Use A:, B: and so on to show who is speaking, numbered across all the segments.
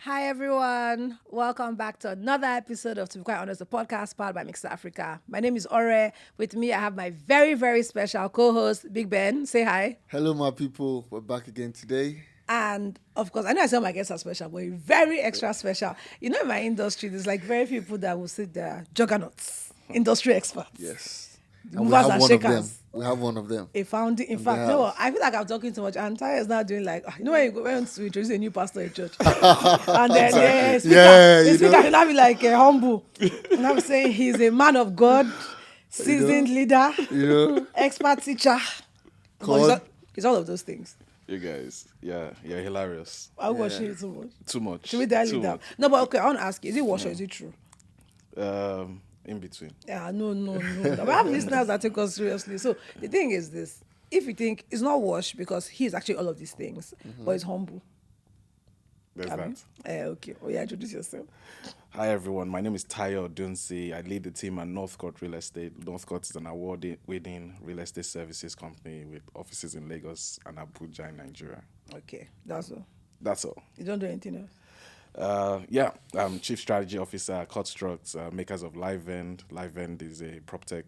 A: Hi everyone, welcome back to another episode of To Be Quite Honest, the podcast powered by Mixta Africa. My name is Ore. With me, I have my very, very special co-host, Big Ben. Say hi.
B: Hello, my people. We're back again today.
A: And of course, I know I say my guests are special, but very extra special. You know, in my industry, there's like very few people that will sit there, juggernauts, industry experts.
B: Yes.
A: The
B: And we
A: movers
B: have
A: and
B: one of them.
A: shakers.
B: We have one of them.
A: A founding, in
B: the
A: fact, no,
B: house.
A: I feel like I'm talking too much. And Taya is now doing like, you know, when you go when to introduce a new pastor in church, and then speaker,
B: Yeah,
A: the
B: you
A: speaker
B: know.
A: will now be like humble, and I'm saying he's a man of God, seasoned leader,
B: You know,
A: expert teacher. But
B: Called-
A: he's all of those things.
C: You guys, you're hilarious.
A: I'm watching it too much.
C: Too much.
A: Should we dial
C: Too
A: it down?
C: much.
A: No, but okay, I want to ask you: is it wash or is it true?
C: In between.
A: Yeah, no. We have listeners that take us seriously. So the thing is this: if you think it's not wash because he's actually all of these things, but he's humble.
C: There's
A: Abi?
C: that.
A: Okay. Oh yeah, introduce yourself.
C: Hi everyone, my name is Tayo Dunsi. I lead the team at Northcourt Real Estate. Northcourt is an award-winning real estate services company with offices in Lagos and Abuja in Nigeria.
A: Okay, that's all.
C: That's all.
A: You don't do anything else.
C: I'm Chief Strategy Officer at Construct, makers of LiveEnd. LiveEnd is a PropTech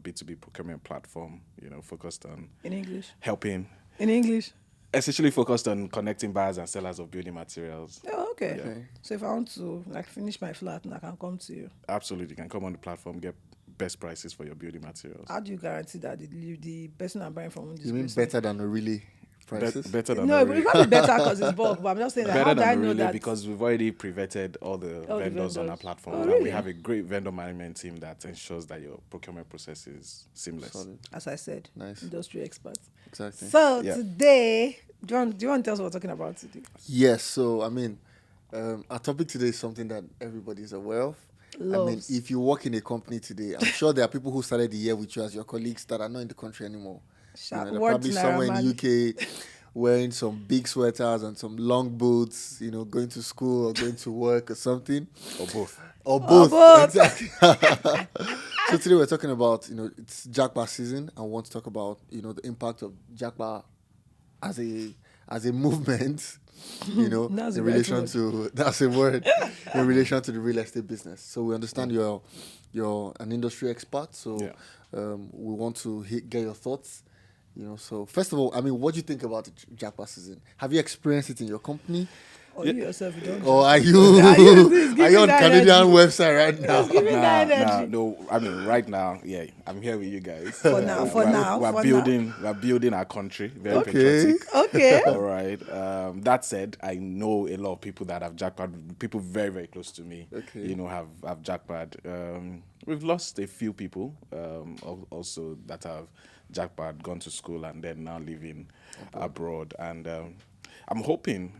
C: B2B procurement platform, focused on
A: In English.
C: helping,
A: In English.
C: essentially focused on connecting buyers and sellers of building materials.
A: Oh, okay.
B: Okay.
A: So if I want to finish my flat, and I can come to you.
C: Absolutely, you can come on the platform, get best prices for your building materials.
A: How do you guarantee that the person I'm buying from is
B: you mean better than the really prices?
C: Better than
A: No,
C: the
A: it can't be better because it's bulk. But I'm just saying that.
C: better
A: How do I
C: than the
A: know
C: relay
A: that?
C: because we've already pre-vetted all the
A: the
C: vendors on our
A: vendors.
C: platform.
A: Oh,
C: And
A: really?
C: we have a great vendor management team that ensures that your procurement process is seamless.
B: Solid.
A: As I said,
B: Nice.
A: industry experts.
B: Exactly.
A: So
C: Yeah.
A: today, do you want to tell us what we're talking about today?
B: Yes. So, our topic today is something that everybody's aware of.
A: Loves.
B: If you work in a company today, I'm sure there are people who started the year with you as your colleagues that are not in the country anymore.
A: Sharp
B: they're
A: word,
B: probably somewhere in
A: Naira
B: the UK wearing some big sweaters and some long boots, going to school or going to work or something.
C: Or both.
B: Or both.
A: both.
B: Exactly. So today we're talking about, it's Japa season. I want to talk about, the impact of Japa as a movement,
A: That's the
B: in
A: right
B: relation
A: word.
B: to, that's a word, in relation to the real estate business. So we understand you're an industry expert. So
C: Yeah.
B: we want to get your thoughts. So first of all, what do you think about the Japa season? Have you experienced it in your company?
A: Or you yourself, you don't.
B: Or are you
A: Give me
B: are you on
A: that
B: Canadian
A: energy.
B: website right now?
A: Give me that energy.
C: no. Right now, I'm here with you guys.
A: For now,
C: We're building our country. Very
B: Okay.
C: patriotic.
A: Okay.
C: All right. That said, I know a lot of people that have jackpot. People very, very close to me.
B: Okay.
C: Have jackpot. We've lost a few people. Also that have jackpot, gone to school, and then now living abroad. And I'm hoping,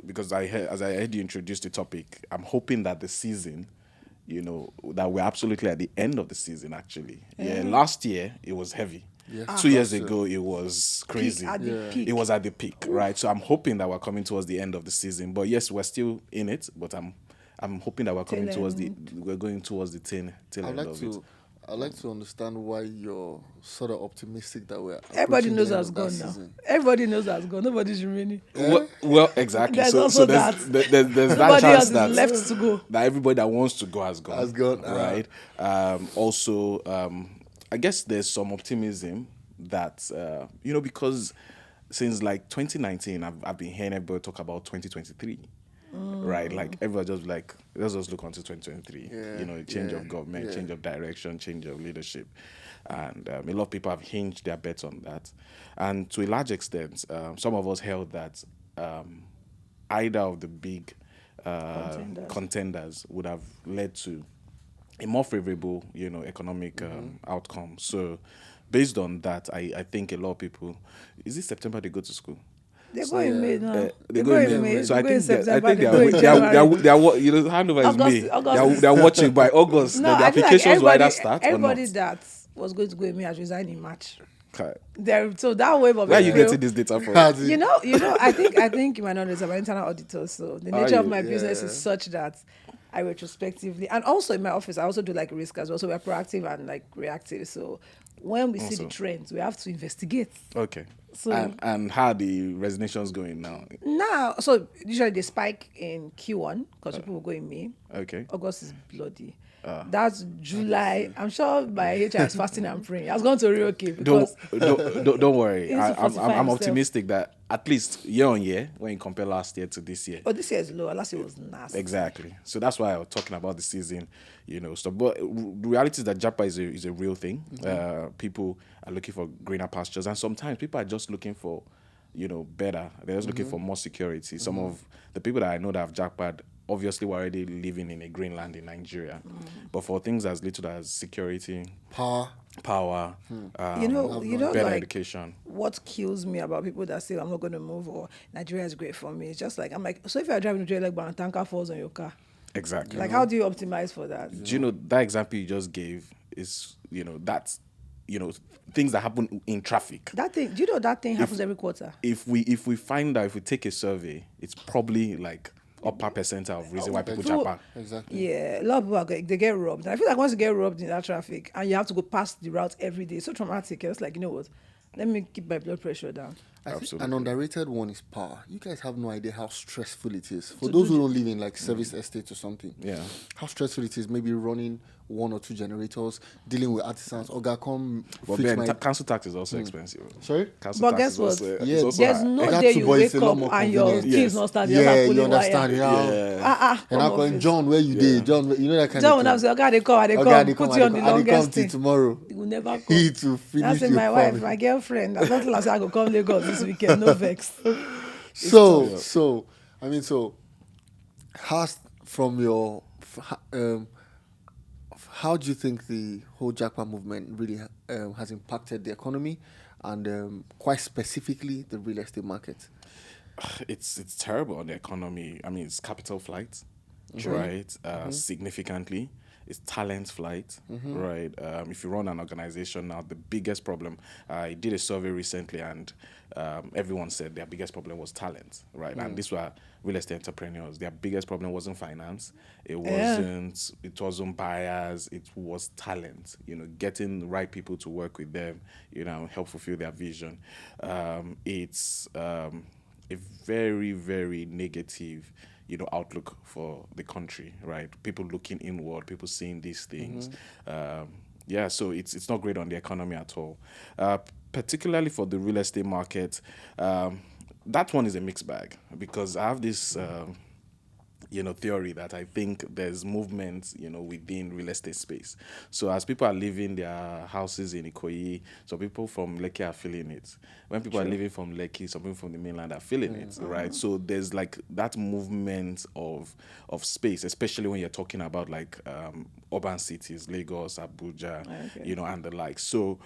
C: because as I heard you introduce the topic, I'm hoping that the season, that we're absolutely at the end of the season. Actually, last year it was heavy.
B: Yeah.
C: 2 years ago, it was crazy.
A: At the
B: Yeah.
A: peak.
C: It was at the peak, right? So I'm hoping that we're coming towards the end of the season. But yes, we're still in it. But I'm hoping that we're coming
A: Tail
C: towards
A: end.
C: we're going towards the tail end of it.
B: I'd like to understand why you're sort of optimistic that we're
A: Everybody
B: approaching
A: knows
B: the end
A: that's
B: of that
A: gone now.
B: season.
A: Everybody knows that's gone. Nobody's remaining.
C: Well, exactly.
A: There's
C: so
A: also
C: there's that
A: Nobody
C: chance
A: else is
C: that
A: left to go.
C: that everybody that wants to go has gone.
B: Has gone,
C: right? Also, I guess there's some optimism that because since like 2019, I've been hearing everybody talk about 2023. Right, like everyone just like let's just look onto 2023.
B: Yeah,
C: Change
B: yeah,
C: of government,
B: yeah.
C: change of direction, change of leadership, and a lot of people have hinged their bets on that. And to a large extent, some of us held that either of the big contenders would have led to a more favorable, economic outcome. So, based on that, I think a lot of people. Is it September they go to school?
A: They're going in May now.
C: They go in May. So
A: They
C: I
A: go in
C: think
A: September.
C: they
A: They go in January.
C: are handover is
A: August-
C: May.
A: August.
C: They are watching by August.
A: No,
C: the
A: I feel like
C: applications will either
A: everybody,
C: start or
A: everybody
C: not.
A: that was going to go in May has resigned in March.
C: Okay.
A: So that wave of
C: Where are you
A: April-
C: getting this data from?
B: Has it-
A: You know. I think you might know this about internal auditors. So the nature of my business is such that I retrospectively, and also in my office, I also do like risk as well. So we're proactive and like reactive. So when we see
C: Also.
A: the trends, we have to investigate.
C: Okay.
A: So-
C: and how are the resignations going now?
A: Now, so usually they spike in Q1 because people will go in May.
C: Okay.
A: August is bloody. That's July. I'm sure my HR is fasting and praying. I was going to relocate
C: Don't
A: because
C: don't worry.
A: He needs to fortify
C: I'm
A: himself.
C: optimistic that at least year on year, when you compare last year to this year,
A: this year is low. Last year was nasty.
C: exactly. So that's why I was talking about the season, So, but the reality is that Japa is a real thing. People are looking for greener pastures, and sometimes people are just looking for, better. They're just looking for more security. Some of the people that I know that have jackpot obviously were already living in a green land in Nigeria, but for things as little as security, power, better
A: like,
C: education.
A: What kills me about people that say I'm not going to move or Nigeria is great for me, it's just like, I'm like, so if you're driving to like and tanker falls on your car,
C: Exactly.
A: like how do you optimize for that?
C: Do you know that example you just gave is, that's, things that happen in traffic.
A: That thing, do you know that thing happens every quarter?
C: If we find out, if we take a survey, it's probably like upper percentile of reason why people Japan.
B: Exactly.
A: Yeah, a lot of people they get robbed. And I feel like once you get robbed in that traffic and you have to go past the route every day, it's so traumatic. It's like, you know what? Let me keep my blood pressure down.
B: I think
C: Absolutely.
B: an underrated one is power. You guys have no idea how stressful it is. For those who don't live in like service estates or something.
C: Yeah.
B: How stressful it is, maybe running 1 or 2 generators, dealing with artisans. Oga, come
C: But
B: fix
C: then
B: my...
C: council tax is also expensive.
B: Sorry?
C: Council
A: But
C: tax
A: guess
C: is
A: what?
C: also,
B: Yeah,
C: is also
A: There's
C: high.
A: no
B: That
A: day
B: too,
A: you
B: but it's
A: wake
B: a lot
A: up
B: more
A: and your
B: convenient.
A: kids
C: Yes.
A: not start.
B: Yeah, you understand.
C: Yeah.
B: And I'm going, John, where you
C: Yeah.
B: did? John, you know that kind
A: John,
B: of
A: when
B: thing.
A: I was like, okay, they come, put you on the
B: I come
A: longest
B: till
A: thing.
B: tomorrow.
A: You will never come.
B: He to finish
A: That's
B: your
A: my wife,
B: family.
A: my girlfriend. I don't like I go come Lagos this weekend. No vex.
B: So, from your, how do you think the whole Jackpot movement really has impacted the economy and quite specifically the real estate market?
C: It's terrible on the economy. I mean, it's capital flight, right? Significantly. It's talent flight, right? If you run an organization now, the biggest problem, I did a survey recently and everyone said their biggest problem was talent, right? And these were real estate entrepreneurs. Their biggest problem wasn't finance. It wasn't buyers. It was talent, getting the right people to work with them, help fulfill their vision. It's a very, very negative outlook for the country, right? People looking inward, people seeing these things. So it's not great on the economy at all. Particularly for the real estate market, that one is a mixed bag because I have this theory that I think there's movement, within real estate space. So as people are leaving their houses in Ikoyi, some people from Lekki are feeling it. When people are leaving from Lekki, some people from the mainland are feeling it, right? So there's like that movement of space, especially when you're talking about like urban cities, Lagos, Abuja, and the like. So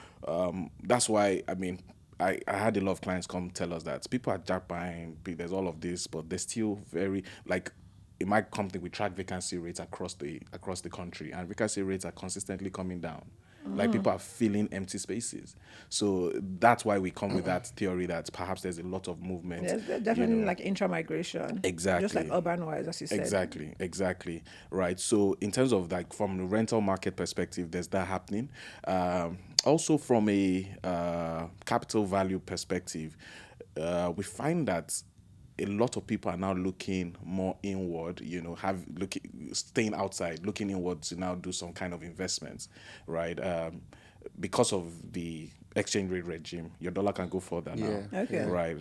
C: that's why, I mean, I had a lot of clients come tell us that people are jack buying, there's all of this, but they're still very, like, in my company, we track vacancy rates across the country, and vacancy rates are consistently coming down. Like people are filling empty spaces. So that's why we come with that theory that perhaps there's a lot of movement.
A: There's definitely like intra-migration.
C: Exactly.
A: Just like urban-wise, as you said.
C: Exactly. Right. So in terms of like from the rental market perspective, there's that happening. Also from a capital value perspective, we find that a lot of people are now looking more inward, staying outside, looking inward to now do some kind of investments, right? Because of the exchange rate regime, your dollar can go further now,
A: Okay.
C: right?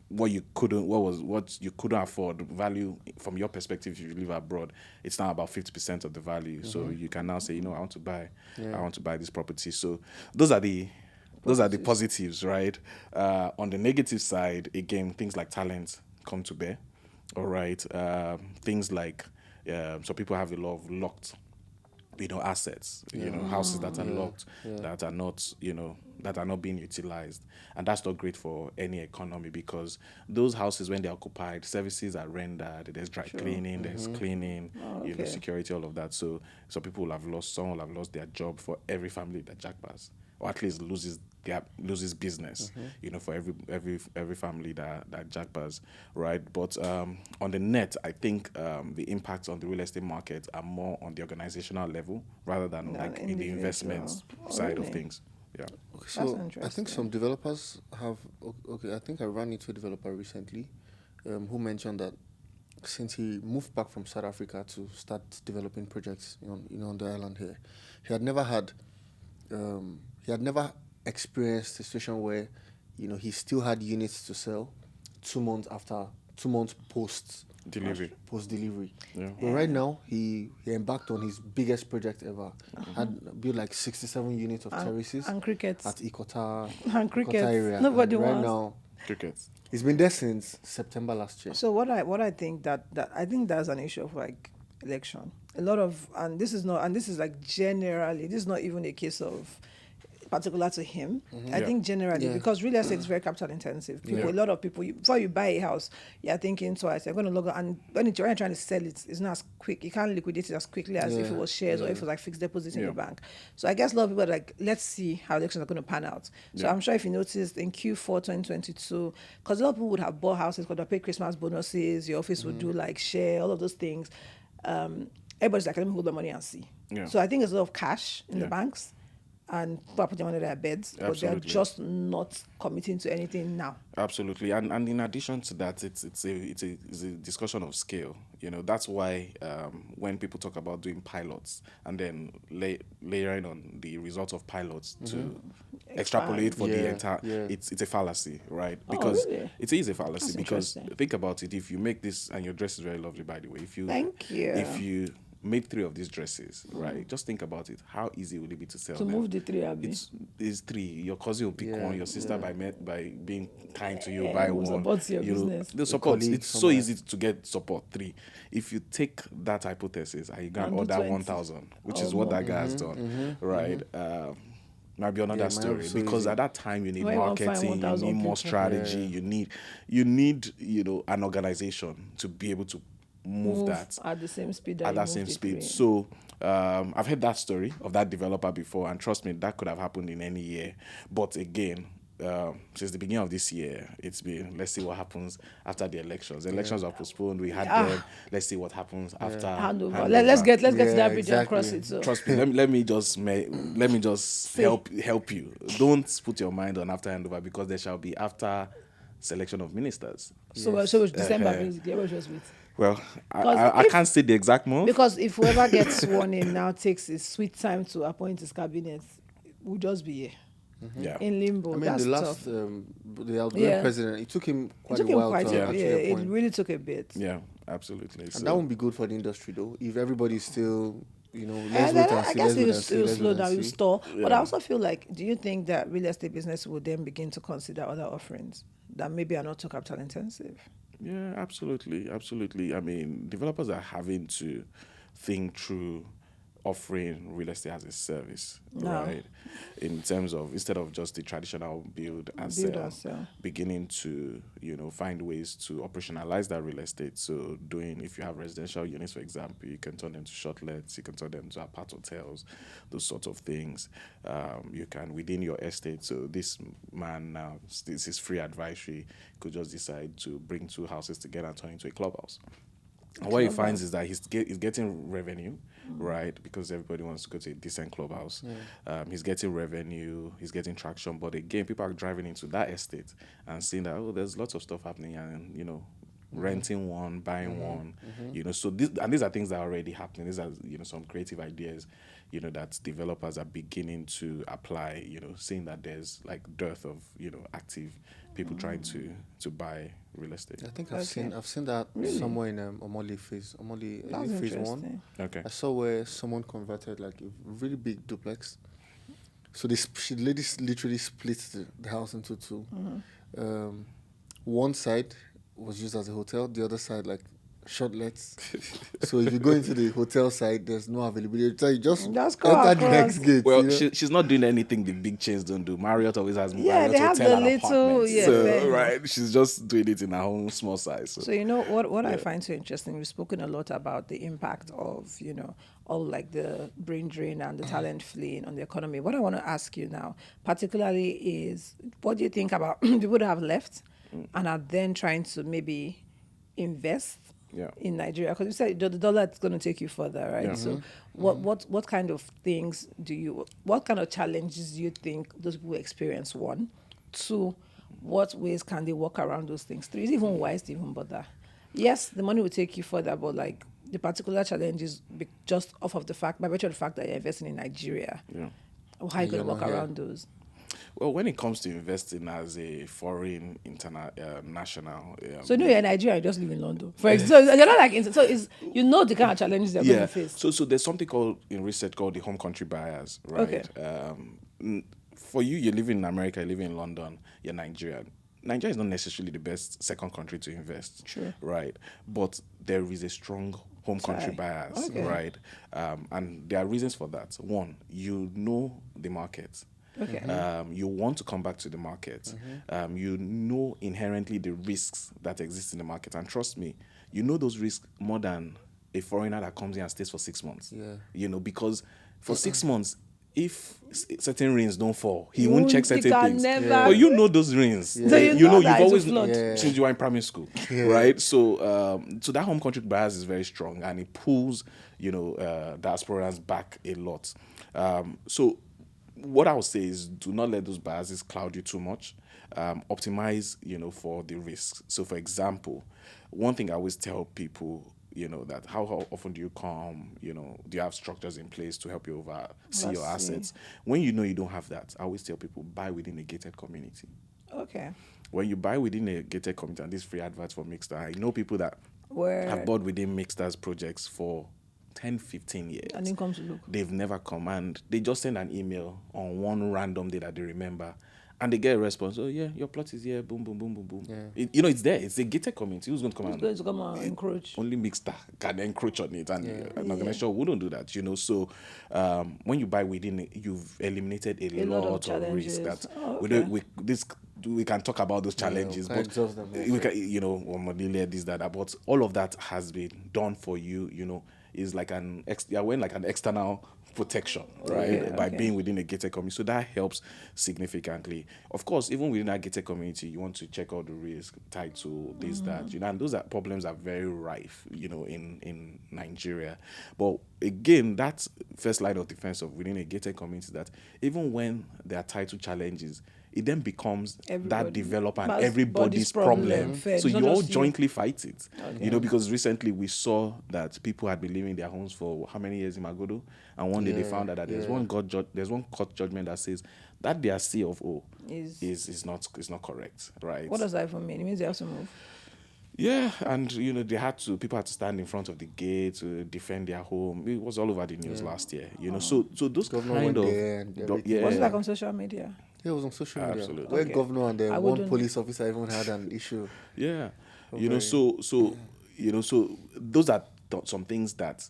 C: What you couldn't afford, value from your perspective, if you live abroad, it's now about 50% of the value. So you can now say, I want to buy this property. So those are the positives, right? On the negative side, again, things like talent come to bear. All right. Things like so people have a lot of locked, assets, houses that are locked, that are not, that are not being utilized. And that's not great for any economy because those houses, when they're occupied, services are rendered, there's dry cleaning, there's cleaning, security, all of that. So people will have lost, someone will have lost their job for every family that jackpass, or at least loses loses business, for every family that Japa, right? But on the net, I think the impacts on the real estate market are more on the organizational level rather than like in the investments side of things. Yeah.
B: Okay, so I think some developers have. Okay, I think I ran into a developer recently, who mentioned that since he moved back from South Africa to start developing projects, on the island here, he had never had, he had never experienced a situation where, he still had units to sell 2 months post delivery.
C: Yeah.
B: But right now, he embarked on his biggest project ever. Had built like 67 units of terraces
A: and crickets
B: at Ikota,
A: and crickets.
B: area.
A: Nobody
B: and right
A: wants.
B: now,
C: Crickets.
B: he's been there since September last year.
A: So what I think that I think that's an issue of like election. A lot of and this is like generally, this is not even a case of particular to him. I think generally because real estate is very capital intensive. A lot of people, before you buy a house, you're thinking twice. You're going to log on, and when you're trying to sell it, it's not as quick. You can't liquidate it as quickly as if it was shares or if it was like fixed deposits in the bank. So I guess a lot of people are like, let's see how elections are going to pan out. So I'm sure if you noticed in Q4 2022, because a lot of people would have bought houses because they pay Christmas bonuses, your office would do like share, all of those things. Everybody's like, let me hold my money and see. So I think there's a lot of cash in the banks. And people are putting money in their beds, but they're just not committing to anything now.
C: Absolutely, and in addition to that, it's a discussion of scale. That's why when people talk about doing pilots and then layering on the results of pilots to extrapolate for the entire, it's a fallacy, right? Because it is a fallacy. That's because think about it: if you make this, and your dress is very lovely, by the way.
A: Thank you.
C: If you made 3 of these dresses, right? Just think about it. How easy would it be to sell them?
A: Move the 3, Abby.
C: It's 3. Your cousin will pick one. Your sister by being kind to you buy one.
A: Support your business.
C: The support. It's so easy to get support 3. If you take that hypothesis and you can order 1,000, which is what that guy has done, right? Might be another story because at that time you need marketing, you need more strategy, you need an organization to be able to move that
A: at the same speed.
C: So I've heard that story of that developer before, and trust me, that could have happened in any year. But again, since the beginning of this year, it's been, let's see what happens after the elections. The elections are postponed. We had them. Let's see what happens after handover.
A: Let's get to that bridge and cross it. So.
C: Trust me. let me just help you. Don't put your mind on after handover, because there shall be after selection of ministers.
A: So December basically. We'll just wait.
C: Well, I can't say the exact month.
A: Because if whoever gets sworn in now takes his sweet time to appoint his cabinet, we'll just be here. In limbo.
B: I mean,
A: that's
B: the last,
A: tough.
B: the outgoing president, it took him quite a while to actually
A: it
B: appoint.
A: really took a bit.
C: Yeah, absolutely.
B: And that won't be good for the industry, though. If everybody's still, let's wait and see.
A: I guess it will slow down, it will stall. Yeah. But I also feel like, do you think that real estate business will then begin to consider other offerings that maybe are not so capital intensive?
C: Yeah, absolutely. I mean, developers are having to think through offering real estate as a service, right? In terms of, instead of just the traditional build and sell, beginning to, find ways to operationalize that real estate. So if you have residential units, for example, you can turn them to shortlets, you can turn them to apart hotels, those sorts of things. You can, within your estate, so this man now, this is free advisory, could just decide to bring 2 houses together and turn into a clubhouse. And what he finds is that he's getting revenue, right? Because everybody wants to go to a decent clubhouse. He's getting revenue, he's getting traction. But again, people are driving into that estate and seeing that, there's lots of stuff happening, and, renting one, buying one, So these are things that are already happening. These are, some creative ideas, that developers are beginning to apply, seeing that there's like dearth of, active people trying to buy real estate.
B: I think I've seen that somewhere in Omole phase 1.
C: Okay.
B: I saw where someone converted like a really big duplex. So ladies literally split the house into 2. One side was used as a hotel. The other side, like, shortlets. So if you go into the hotel side, there's no availability. So you just
A: go
B: enter the
A: across.
B: next gate.
C: Well, she's not doing anything the big chains don't do. Marriott always has Marriott
A: they have
C: hotel
A: the
C: and
A: little,
C: apartments. So,
A: fair
C: right, she's just doing it in her own small size.
A: So you know what I find so interesting. We've spoken a lot about the impact of all like the brain drain and the talent fleeing on the economy. What I want to ask you now, particularly, is what do you think about people that have left and are then trying to maybe invest in Nigeria? Because you said the dollar is going to take you further, right? So what kind of things what kind of challenges do you think those people experience? One, two, what ways can they work around those things? Three, is it even wise to even bother? Yes, the money will take you further, but like the particular challenges just off of the fact, by virtue of the fact that you're investing in Nigeria, how are you going to work around those?
C: Well, when it comes to investing as a foreign national,
A: so you're in Nigeria, you just live in London. So you're not like so it's the kind of challenges they're going to face.
C: So there's something called in research called the home country bias, right?
A: Okay.
C: For you live in America, you live in London, you're Nigerian. Nigeria is not necessarily the best second country to invest, right? But there is a strong home country bias, right? And there are reasons for that. One, you know the market.
A: Okay.
C: You want to come back to the market. You know inherently the risks that exist in the market. And trust me, you know those risks more than a foreigner that comes in and stays for 6 months. Because for 6 months, if certain rains don't fall, he won't check certain things. But you know those rains.
A: So you've always
C: since you were in primary school, right? So that home country bias is very strong, and it pulls diasporans back a lot. So what I would say is, do not let those biases cloud you too much. Optimize, for the risks. So, for example, one thing I always tell people, that how often do you come? Do you have structures in place to help you oversee your assets? When you don't have that, I always tell people, buy within a gated community.
A: Okay.
C: When you buy within a gated community, and this free advert for Mixta, I know people that have bought within Mixta's projects for 10, 15 years.
A: And then come to look.
C: They've never come, and they just send an email on one random day that they remember, and they get a response. Oh yeah, your plot is here. Boom, boom, boom, boom, boom. Yeah. It's there. It's a gated community. Who's going to come?
A: Who's going to come and encroach?
C: Only Mixta can encroach on it, and an organization wouldn't do that. So when you buy within it, you've eliminated a lot of risk. That we can talk about those challenges, but we can, this, that, but all of that has been done for you. Is like you're wearing like an external protection, right? By being within a gated community. So that helps significantly. Of course, even within that gated community, you want to check out the risk tied to this, that, and those problems are very rife, in Nigeria. But again, that's first line of defense of within a gated community, that even when there are tied to challenges, it then becomes that developer and everybody's problem. So you all jointly fight it. Because recently we saw that people had been leaving their homes for how many years in Magodo, and one day they found out that there's one court judgment that says that their C of O is not correct, right?
A: What does that even mean? It means they have to move.
C: Yeah, and people had to stand in front of the gate to defend their home. It was all over the news last year, So those kind of
A: was it like on social media?
B: Yeah, it was on social media.
C: Absolutely.
B: Where governor and then one police officer even had an issue.
C: Yeah, so those are some things that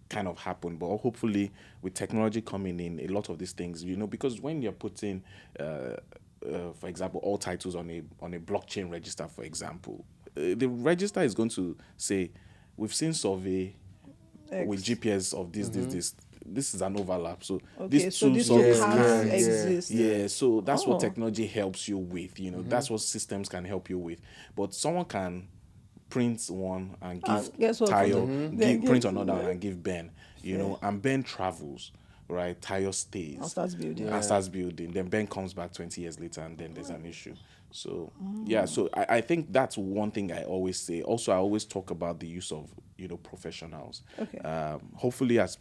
C: kind of happen, but hopefully with technology coming in, a lot of these things, because when you're putting, for example, all titles on a blockchain register, for example, the register is going to say, we've seen survey with GPS of this. This is an overlap. So these two
A: exist.
C: Yeah, so that's what technology helps you with. That's what systems can help you with. But someone can print one and give Tayo, print another one and give Ben. And Ben travels. Right, Tayo stays
A: and
C: starts building. Then Ben comes back 20 years later, and then there's an issue. So so I think that's one thing I always say. Also, I always talk about the use of professionals.
A: Okay.
C: Hopefully, as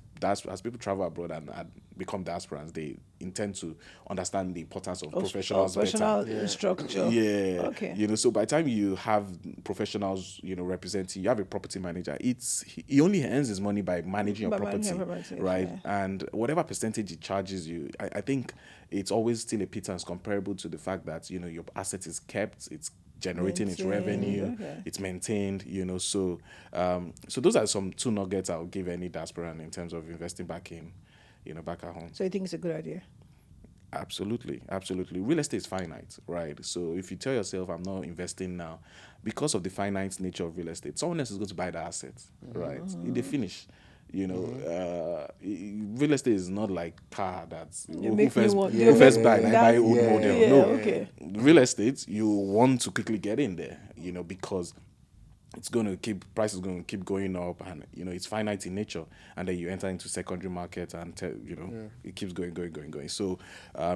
C: people travel abroad and become diasporans, they intend to understand the importance of professionals.
A: Professional structure.
C: Yeah.
A: Okay.
C: So by the time you have professionals, representing, you have a property manager. He only earns his money by managing your property, right? Yeah. And whatever percentage he charges you, I think it's always still a pittance comparable to the fact that your asset is kept, it's generating its revenue, it's maintained, so those are some two nuggets I'll give any diasporan in terms of investing back in, back at home.
A: So you think it's a good idea?
C: Absolutely. Real estate is finite, right? So if you tell yourself, I'm not investing now, because of the finite nature of real estate, someone else is going to buy the assets, right? They finish. Real estate is not like car that's who first buy and I buy old model. No, real estate, you want to quickly get in there, because it's going to price is going to keep going up, and it's finite in nature, and then you enter into secondary market, and it keeps going. So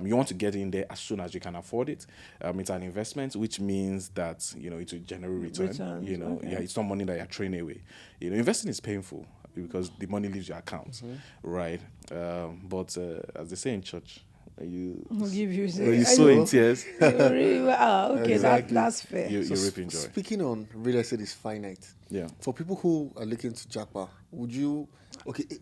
C: you want to get in there as soon as you can afford it. It's an investment, which means that it will generate return. It's not money that you're throwing away. Investing is painful because the money leaves your account, right? But as they say in church, you sow in tears.
A: Exactly. That's fair.
C: You reap in joy.
B: Speaking on real estate is finite.
C: Yeah.
B: For people who are looking to Japa,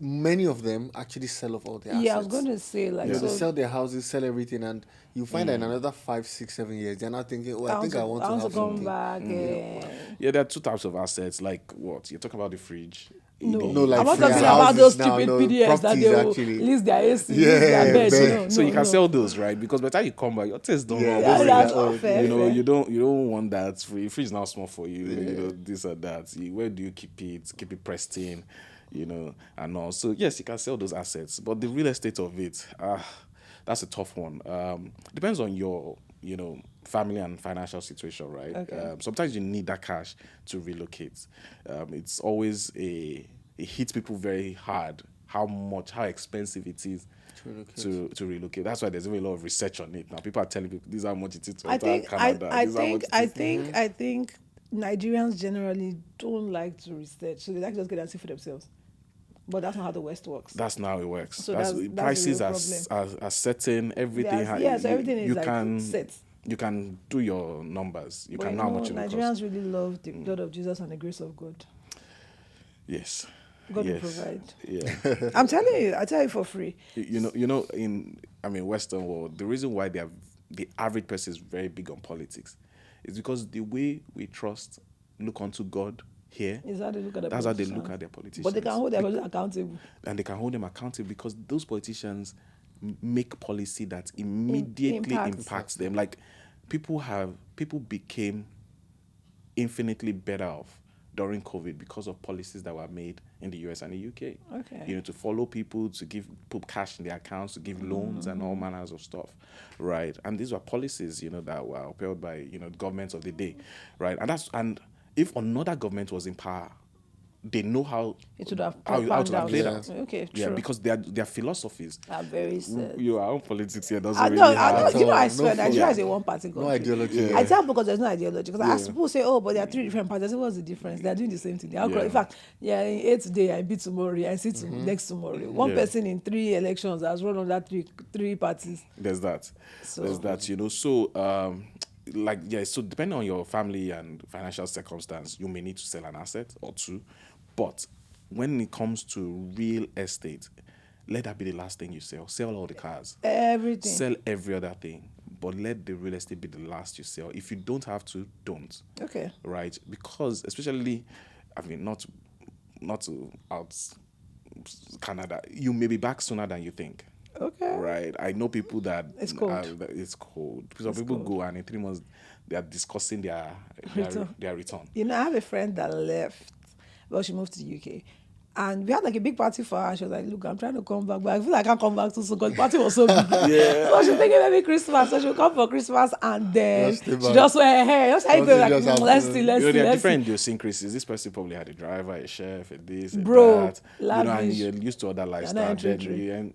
B: many of them actually sell off all their assets.
A: Yeah, I was going to say
B: they sell their houses, sell everything, and you find that in another 5, 6, 7 years, they're not thinking, I think I want to have
A: come
B: something.
A: back.
C: Yeah, there are two types of assets. Like what? You're talking about the fridge.
B: No, like
A: I'm not talking about those stupid PDFs that they will
B: actually
A: list their AC, their bed.
C: So you can sell those, right? Because by the time you come back, your taste don't know.
A: That's not fair.
C: You don't want that. Fridge is not small for you. This or that. Where do you keep it? Keep it pristine, and all. So yes, you can sell those assets, but the real estate of it, that's a tough one. Depends on your family and financial situation, right?
A: Okay.
C: Sometimes you need that cash to relocate. It's always it hits people very hard how expensive it is to relocate. That's why there's a lot of research on it. Now people are telling people this is how much it is to enter Canada. I
A: think Nigerians generally don't like to research, so they like to just get and see for themselves. But that's not how the West works.
C: That's not how it works.
A: So that's
C: prices are certain. Everything.
A: So everything is set.
C: You can do your numbers. You can know how much it will cost.
A: Nigerians really love the blood of Jesus and the grace of God.
C: Yes.
A: God will provide.
C: Yeah.
A: I'm telling you. I tell you for free.
C: In Western world, the reason why the average person is very big on politics is because the way we look unto God here, that's how they look at their politicians.
A: But they can hold them accountable.
C: And they can hold them accountable because those politicians make policy that immediately impacts them. Like people became infinitely better off during COVID because of policies that were made in the US and the UK.
A: Okay.
C: To follow people, to put cash in their accounts, to give loans and all manners of stuff, right? And these were policies, that were upheld by, governments of the day, right? And if another government was in power, they know how
A: it would have
C: played out.
A: Okay, true.
C: Yeah, because their philosophies
A: are very sad.
C: Our own politics here doesn't really have.
A: I swear, Nigeria is a one-party country.
B: No ideology.
A: I tell because there's no ideology. Because as people say, but there are 3 different parties. I say, what's the difference? They are doing the same thing. In fact, in A today, I beat tomorrow, I sit next tomorrow. One person in 3 elections has run on that three parties.
C: There's that. So so depending on your family and financial circumstance, you may need to sell an asset or two. But when it comes to real estate, let that be the last thing you sell. Sell all the cars.
A: Everything.
C: Sell every other thing. But let the real estate be the last you sell. If you don't have to, don't.
A: Okay.
C: Right? Because especially, not out Canada, you may be back sooner than you think.
A: Okay.
C: Right. I know people that
A: it's cold.
C: It's cold. Some people go and in 3 months they are discussing their return.
A: I have a friend that left. Well, she moved to the UK. And we had a big party for her. She was like, look, I'm trying to come back, but I feel like I can't come back too soon because the party was so big. So she's thinking maybe Christmas. So she'll come for Christmas and then she just went, hey, let's see.
C: There are different idiosyncrasies. This person probably had a driver, a chef, a this, a that. And you're used to other lifestyle. And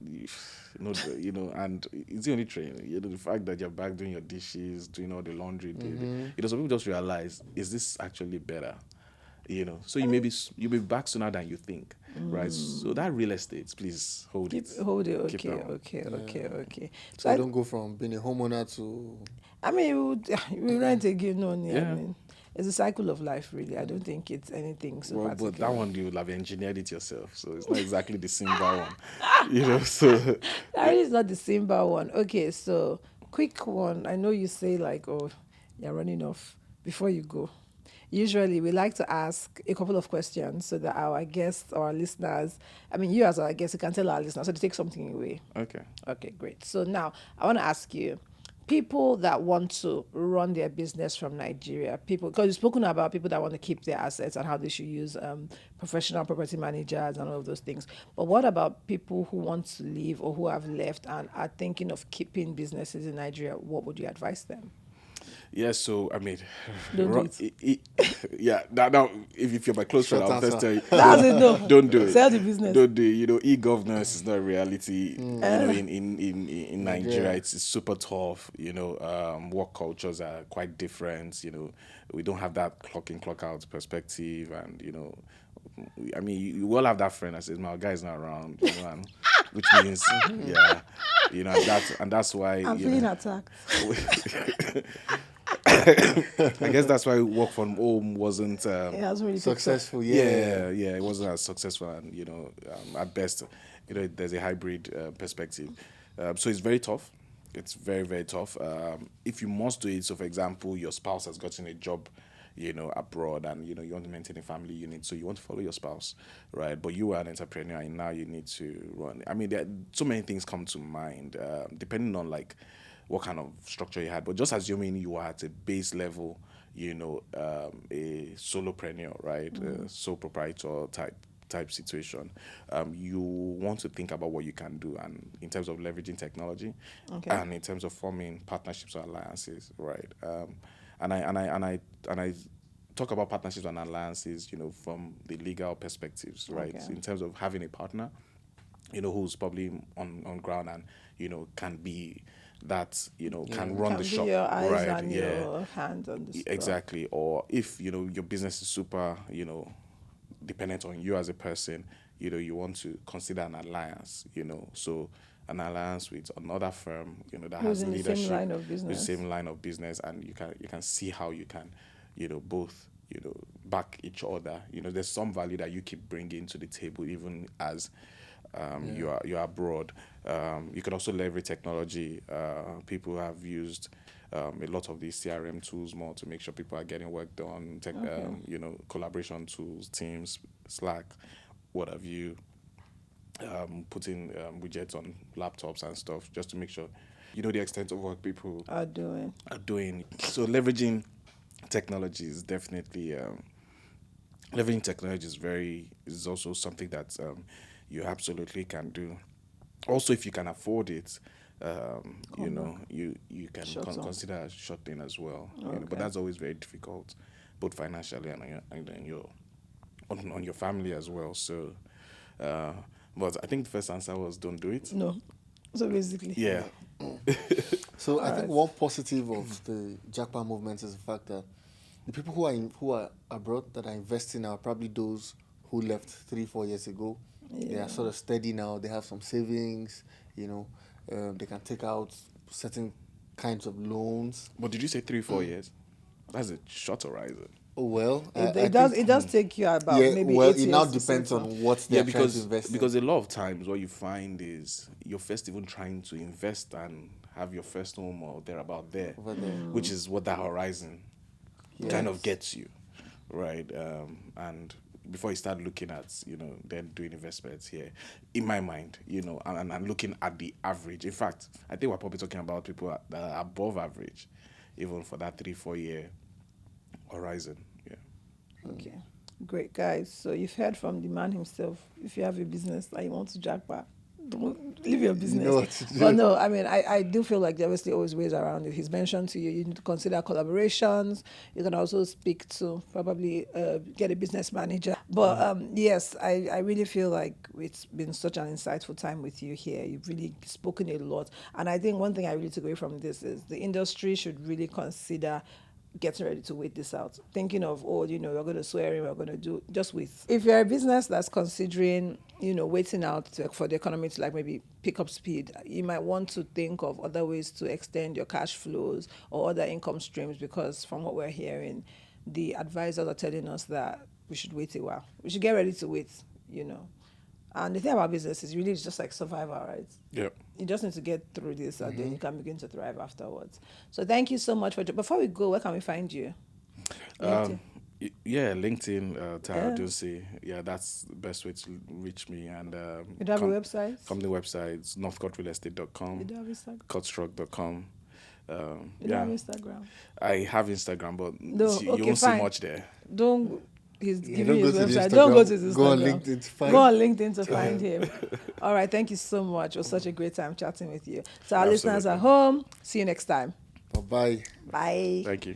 C: it's the only train. The fact that you're back doing your dishes, doing all the laundry. Some people just realize, is this actually better? So you may be back sooner than you think, right? So that real estate, please hold it.
A: Okay.
B: So I don't go from being a homeowner to.
A: We rent again. It's a cycle of life, really. I don't think it's anything so particular.
C: But that one you will have engineered it yourself, so it's not exactly the Simba one. So
A: that is not the Simba one. Okay, so quick one. I know you say you're running off before you go, usually we like to ask a couple of questions so that our guests or our listeners, I mean, you as our guest, you can tell our listeners so they take something away.
C: Okay.
A: Okay, great. So now I want to ask you, people that want to run their business from Nigeria, people, because you've spoken about people that want to keep their assets and how they should use professional property managers and all of those things. But what about people who want to leave or who have left and are thinking of keeping businesses in Nigeria? What would you advise them?
C: Yeah, so I mean,
A: Don't do it.
C: yeah. Now, if you're my close friend, I'll first tell you,
A: That's it, no.
C: don't do it.
A: Sell the business.
C: Don't do it. You know, e-governance is not a reality. You know, in Nigeria, it's super tough. You know, work cultures are quite different. You know, we don't have that clock in, clock out perspective, and you know, I mean, you all have that friend that says, "My guy's not around," you know, and, which means, yeah, you know, that's why
A: I'm feeling attacked.
C: I guess that's why work from home wasn't
A: It hasn't really
B: Successful,
C: yeah, it wasn't as successful, and you know, at best, you know, there's a hybrid perspective, so it's very tough. It's very, very tough. If you must do it, so for example, your spouse has gotten a job, you know, abroad, and you know you want to maintain a family unit, so you want to follow your spouse, right? But you are an entrepreneur, and now you need to run. I mean, there are so many things come to mind, depending on like what kind of structure you had. But just assuming you are at a base level, you know, a solopreneur, right, sole proprietor type situation, you want to think about what you can do, and in terms of leveraging technology, and in terms of forming partnerships or alliances, right? And I talk about partnerships and alliances, you know, from the legal perspectives, right?
A: Okay.
C: In terms of having a partner, you know, who's probably on ground and, you know, can be that, you know, can run the shop,
A: your eyes
C: right?
A: and your hands on the stuff.
C: Exactly. Or if, you know, your business is super, you know, dependent on you as a person, you know, you want to consider an alliance, you know, so an alliance with another firm, you know, that
A: Who's
C: has
A: in
C: leadership,
A: the same line of
C: with
A: business.
C: the same line of business, and you can see how you can, you know, both, you know, back each other. You know, there's some value that you keep bringing to the table, even as you're abroad. You can also leverage technology. People have used a lot of these CRM tools more to make sure people are getting work done. You know, collaboration tools, Teams, Slack, what have you. Putting widgets on laptops and stuff just to make sure you know the extent of work people
A: Are doing.
C: So leveraging technology is definitely leveraging technology is also something that you absolutely can do. Also, if you can afford it, you know, you can consider a short thing as well. You know, but that's always very difficult, both financially and on your family as well. So. But I think the first answer was don't do it.
A: No. So basically.
C: Yeah.
B: So I think one positive of the Japa movement is the fact that the people who are abroad that are investing are probably those who left 3-4 years ago. Yeah. They are sort of steady now. They have some savings, you know. They can take out certain kinds of loans.
C: But did you say 3-4 years? That's a short horizon.
B: Oh, well,
A: It does take you about maybe 8 years.
B: It now depends on what they're trying to invest in.
C: Because a lot of times what you find is you're first even trying to invest and have your first home or thereabout there, which is what that horizon kind of gets you, right? And before you start looking at, you know, then doing investments here, in my mind, you know, and looking at the average. In fact, I think we're probably talking about people that are above average, even for that 3-4 year horizon.
A: Okay, great, guys. So you've heard from the man himself. If you have a business that you want to jackpot, don't leave your business.
B: You know what to do.
A: But no, I mean, I do feel like there are always ways around it. He's mentioned to you, you need to consider collaborations. You can also speak to probably get a business manager. But yes, I really feel like it's been such an insightful time with you here. You've really spoken a lot. And I think one thing I really took away from this is the industry should really consider getting ready to wait this out. Thinking of, you know, we're going to swear in, we're going to do, just wait. If you're a business that's considering, you know, waiting out for the economy to like maybe pick up speed, you might want to think of other ways to extend your cash flows or other income streams, because from what we're hearing, the advisors are telling us that we should wait a while. We should get ready to wait, you know. And the thing about business is really it's just like survival, right?
C: Yeah.
A: You just need to get through this and then you can begin to thrive afterwards. So thank you so much for... Before we go, where can we find you? LinkedIn.
C: Yeah, LinkedIn, Tara Dunsi. Yeah, that's the best way to reach me. And
A: You don't have a website?
C: company websites, northcourtrealestate.com,
A: You don't have Instagram?
C: cutstruck.com.
A: You don't have Instagram?
C: I have Instagram, but
A: No,
C: you
A: okay,
C: won't see
A: fine.
C: much there.
A: Don't. He's
B: Yeah,
A: giving
B: don't
A: his
B: go to the
A: website. Don't go to
B: Instagram.
A: his Instagram.
B: Go on LinkedIn to find.
A: Go on LinkedIn to find him. All right. Thank you so much. It was such a great time chatting with you. So our listeners at
C: Absolutely.
A: home, see you next time.
B: Bye-bye.
A: Bye.
C: Thank you.